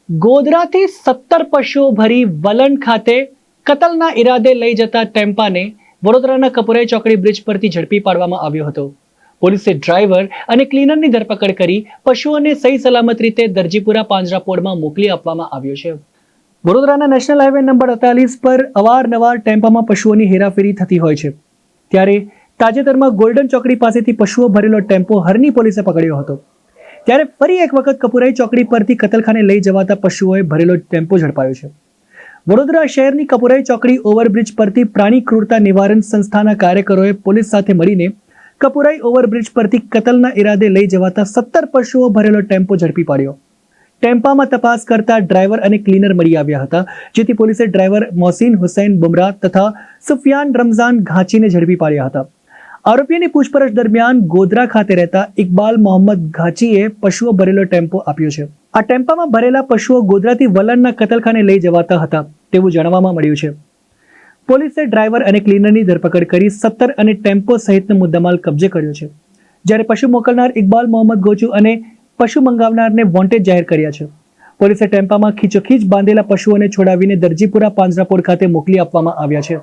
ગોધરાથી 17 પશુઓ ભરી વલણ ખાતે કતલના ઈરાદે લઈ જતા ટેમ્પાને વડોદરાના કપુરાઈ ચોકડી બ્રિજ પરથી ઝડપી પાડવામાં આવ્યો હતો. પોલીસે ડ્રાઈવર અને ક્લીનરની ધરપકડ કરી પશુઓને સહી સલામત રીતે દરજીપુરા પાંજરાપોળમાં મોકલી આપવામાં આવ્યો છે. વડોદરાના નેશનલ હાઈવે નંબર 48 પર અવારનવાર ટેમ્પામાં પશુઓની હેરાફેરી થતી હોય છે. ત્યારે તાજેતરમાં ગોલ્ડન ચોકડી પાસેથી પશુઓ ભરેલો ટેમ્પો હરની પોલીસે પકડ્યો હતો. ત્યારે ફરી એક વખત કપુરાઈ ચોકડી પરથી કતલખાને લઈ જવાતા પશુઓએ ભરેલો ટેમ્પો ઝડપાયો છે. વડોદરા શહેરની કપુરાઈ ચોકડી ઓવરબ્રિજ પરથી પ્રાણી ક્રૂરતા નિવારણ સંસ્થાના કાર્યકરોએ પોલીસ સાથે મળીને કપુરાઈ ઓવરબ્રિજ પરથી કતલના ઈરાદે લઈ જવાતા 17 પશુઓ ભરેલો ટેમ્પો ઝડપી પાડ્યો. ટેમ્પામાં તપાસ કરતા ડ્રાઈવર અને ક્લીનર મળી આવ્યા હતા, જેથી પોલીસે ડ્રાઈવર મોહસિન હુસૈન બુમરાહ તથા સુફિયાન રમઝાન ઘાંચીને ઝડપી પાડ્યા હતા. આરોપીની પૂછપરછ દરમિયાન ગોધરા ખાતે રહેતા ઇકબાલ મોહમ્મદ ઘાંચીએ પશુઓ ભરેલો ટેમ્પો આપ્યો છે. આ ટેમ્પામાં ભરેલા પશુઓ ગોધરાથી વલણના કતલખાને લઈ જવાતા હતા તેવું જાણવામાં મળ્યું છે. પોલીસે ડ્રાઈવર અને ક્લીનરની ધરપકડ કરી 17 અને ટેમ્પો સહિતનો મુદ્દામાલ કબજે કર્યો છે. જ્યારે પશુ મોકલનાર ઇકબાલ મોહમ્મદ ગોચુ અને પશુ મંગાવનારને વોન્ટેડ જાહેર કર્યા છે. પોલીસે ટેમ્પામાં ખીચોખીચ બાંધેલા પશુઓને છોડાવીને દરજીપુરા પાંજરાપોળ ખાતે મોકલી આપવામાં આવ્યા છે.